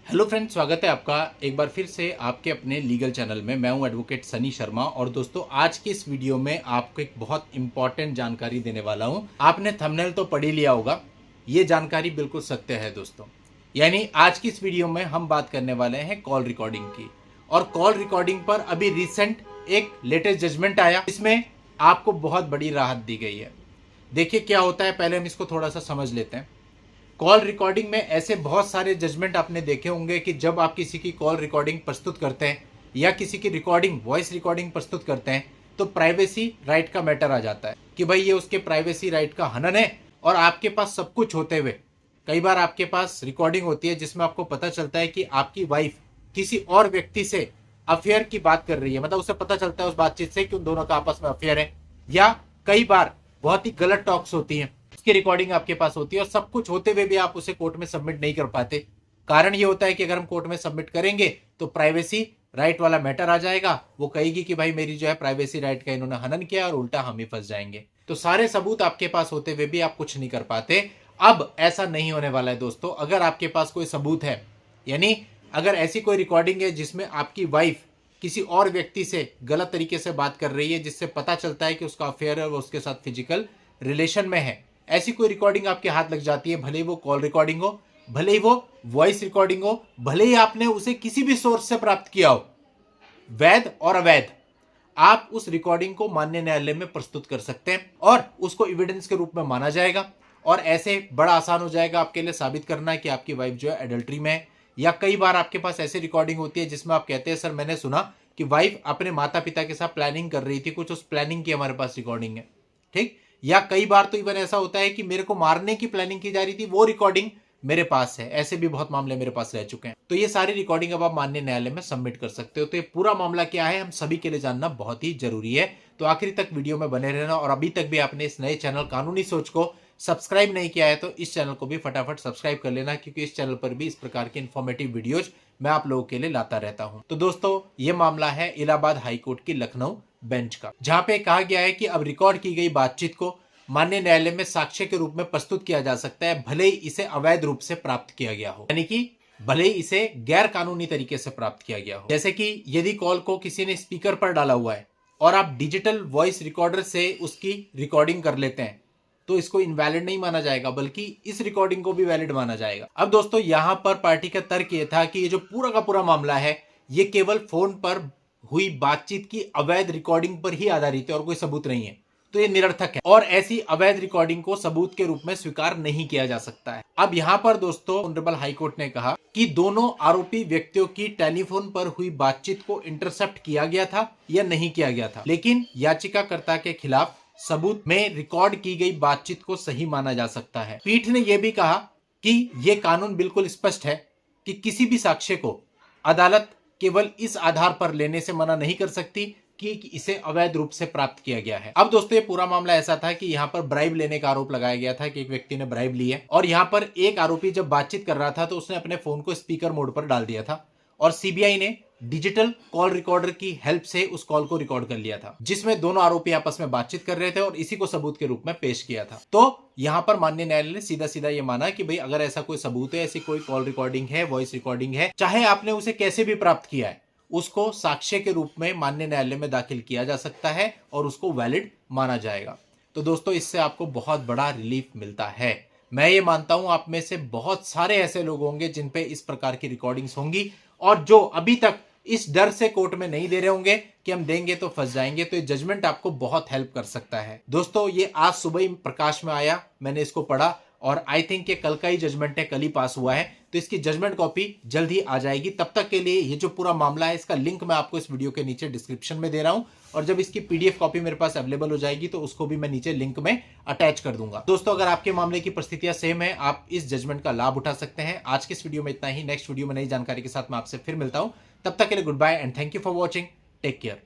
Hello friends, स्वागत है आपका एक बार फिर से आपके अपने लीगल चैनल में। मैं हूं एडवोकेट सनी शर्मा और दोस्तों आज की इस वीडियो में आपको एक बहुत इंपॉर्टेंट जानकारी देने वाला हूं। आपने थंबनेल तो पढ़ ही लिया होगा, ये जानकारी बिल्कुल सत्य है दोस्तों। यानी आज की इस वीडियो में हम बात करने वाले हैं कॉल रिकॉर्डिंग की। और कॉल रिकॉर्डिंग पर अभी रिसेंट एक लेटेस्ट जजमेंट आया, इसमें आपको बहुत बड़ी राहत दी गई है। देखिए क्या होता है, पहले हम इसको थोड़ा सा समझ लेते हैं। कॉल रिकॉर्डिंग में ऐसे बहुत सारे जजमेंट आपने देखे होंगे कि जब आप किसी की कॉल रिकॉर्डिंग प्रस्तुत करते हैं या किसी की रिकॉर्डिंग वॉइस रिकॉर्डिंग प्रस्तुत करते हैं तो प्राइवेसी राइट का मैटर आ जाता है कि भाई ये उसके प्राइवेसी राइट का हनन है। और आपके पास सब कुछ होते हुए कई बार आपके पास रिकॉर्डिंग होती है जिसमें आपको पता चलता है कि आपकी वाइफ किसी और व्यक्ति से अफेयर की बात कर रही है, मतलब उसे पता चलता है उस बातचीत से कि उन दोनों का आपस में अफेयर है। या कई बार बहुत ही गलत टॉक्स होती हैं, उसकी रिकॉर्डिंग आपके पास होती है और सब कुछ होते हुए भी आप उसे कोर्ट में सबमिट नहीं कर पाते। कारण ये होता है कि अगर हम कोर्ट में सबमिट करेंगे तो प्राइवेसी राइट वाला मैटर आ जाएगा। वो कहेगी कि भाई मेरी जो है प्राइवेसी राइट का इन्होंने हनन किया और उल्टा हम ही फंस जाएंगे। तो सारे सबूत आपके पास होते हुए भी आप कुछ नहीं कर पाते। अब ऐसा नहीं होने वाला है दोस्तों। अगर आपके पास कोई सबूत है, यानी अगर ऐसी कोई रिकॉर्डिंग है जिसमें आपकी वाइफ किसी और व्यक्ति से गलत तरीके से बात कर रही है, जिससे पता चलता है कि उसका अफेयर है, वो उसके साथ फिजिकल रिलेशन में है, ऐसी कोई रिकॉर्डिंग आपके हाथ लग जाती है, भले ही वो कॉल रिकॉर्डिंग हो, भले ही वो वॉइस रिकॉर्डिंग हो, भले ही आपने उसे किसी भी सोर्स से प्राप्त किया हो, वैध और अवैध, आप उस रिकॉर्डिंग को माननीय न्यायालय में प्रस्तुत कर सकते हैं और उसको एविडेंस के रूप में माना जाएगा। और ऐसे बड़ा आसान हो जाएगा आपके लिए साबित करना कि आपकी वाइफ जो है एडल्ट्री में है। या कई बार आपके पास ऐसी रिकॉर्डिंग होती है जिसमें आप कहते हैं सर मैंने सुना कि वाइफ अपने माता पिता के साथ प्लानिंग कर रही थी, कुछ उस प्लानिंग की हमारे पास रिकॉर्डिंग है। ठीक। या कई बार तो इवन ऐसा होता है कि मेरे को मारने की प्लानिंग की जा रही थी, वो रिकॉर्डिंग मेरे पास है। ऐसे भी बहुत मामले मेरे पास रह चुके हैं। तो ये सारी रिकॉर्डिंग अब आप माननीय न्यायालय में सबमिट कर सकते हो। तो ये पूरा मामला क्या है हम सभी के लिए जानना बहुत ही जरूरी है। तो आखिरी तक वीडियो में बने रहना। और अभी तक भी आपने इस नए चैनल कानूनी सोच को सब्सक्राइब नहीं किया है तो इस चैनल को भी फटाफट सब्सक्राइब कर लेना, क्योंकि इस चैनल पर भी इस प्रकार के इंफॉर्मेटिव वीडियोज मैं आप लोगों के लिए लाता रहता हूं। तो दोस्तों ये मामला है इलाहाबाद हाईकोर्ट की लखनऊ बेंच का, जहां पे कहा गया है कि अब रिकॉर्ड की गई बातचीत को माननीय न्यायालय में साक्ष्य के रूप में प्रस्तुत किया जा सकता है, भले ही इसे अवैध रूप से प्राप्त किया गया हो, यानी कि भले ही इसे गैर कानूनी तरीके से प्राप्त किया गया हो। जैसे कि यदि कॉल को किसी ने स्पीकर पर डाला हुआ है और आप डिजिटल वॉइस रिकॉर्डर से उसकी रिकॉर्डिंग कर लेते हैं तो इसको इनवैलिड नहीं माना जाएगा, बल्कि इस रिकॉर्डिंग को भी वैलिड माना जाएगा। अब दोस्तों यहां पर पार्टी का तर्क यह था कि ये जो पूरा का पूरा मामला है ये केवल फोन पर हुई बातचीत की अवैध रिकॉर्डिंग पर ही आधारित है और कोई सबूत नहीं है, तो ये निरर्थक है और ऐसी अवैध रिकॉर्डिंग को सबूत के रूप में स्वीकार नहीं किया जा सकता है। अब यहां पर दोस्तों ऑनरेबल हाईकोर्ट ने कहा कि दोनों आरोपी व्यक्तियों की टेलीफोन पर हुई बातचीत को इंटरसेप्ट किया गया था या नहीं किया गया था, लेकिन याचिकाकर्ता के खिलाफ सबूत में रिकॉर्ड की गई बातचीत को सही माना जा सकता है। पीठ ने यह भी कहा कि यह कानून बिल्कुल स्पष्ट है कि किसी भी साक्ष्य को अदालत केवल इस आधार पर लेने से मना नहीं कर सकती कि इसे अवैध रूप से प्राप्त किया गया है। अब दोस्तों ये पूरा मामला ऐसा था कि यहाँ पर ब्राइब लेने का आरोप लगाया गया था कि एक व्यक्ति ने ब्राइब ली है और यहाँ पर एक आरोपी जब बातचीत कर रहा था तो उसने अपने फोन को स्पीकर मोड पर डाल दिया था और सीबीआई ने डिजिटल कॉल रिकॉर्डर की हेल्प से उस कॉल को रिकॉर्ड कर लिया था, जिसमें दोनों आरोपी आपस में बातचीत कर रहे थे और इसी को सबूत के रूप में पेश किया था। तो यहां पर माननीय न्यायालय ने सीधा सीधा ये माना कि भाई अगर ऐसा कोई सबूत है, ऐसी कोई कॉल रिकॉर्डिंग है, वॉइस रिकॉर्डिंग है, चाहे आपने उसे कैसे भी प्राप्त किया है, उसको साक्ष्य के रूप में माननीय न्यायालय में दाखिल किया जा सकता है और उसको वैलिड माना जाएगा। तो दोस्तों इससे आपको बहुत बड़ा रिलीफ मिलता है। मैं ये मानता हूं आप में से बहुत सारे ऐसे लोग होंगे जिन पे इस प्रकार की रिकॉर्डिंग्स होंगी और जो अभी तक इस डर से कोर्ट में नहीं दे रहे होंगे कि हम देंगे तो फंस जाएंगे। तो ये जजमेंट आपको बहुत हेल्प कर सकता है। दोस्तों ये आज सुबह ही प्रकाश में आया, मैंने इसको पढ़ा और आई थिंक ये कल का ही जजमेंट है, कल ही पास हुआ है, तो इसकी जजमेंट कॉपी जल्द ही आ जाएगी। तब तक के लिए ये जो पूरा मामला है इसका लिंक मैं आपको इस वीडियो के नीचे डिस्क्रिप्शन में दे रहा हूं और जब इसकी पीडीएफ कॉपी मेरे पास अवेलेबल हो जाएगी तो उसको भी मैं नीचे लिंक में अटैच कर दूंगा। दोस्तों अगर आपके मामले की परिस्थितियां सेम है, आप इस जजमेंट का लाभ उठा सकते हैं। आज की इस वीडियो में इतना ही। नेक्स्ट वीडियो में नई जानकारी के साथ मैं आपसे फिर मिलता हूं। तब तक के लिए good bye and thank you for watching. Take care.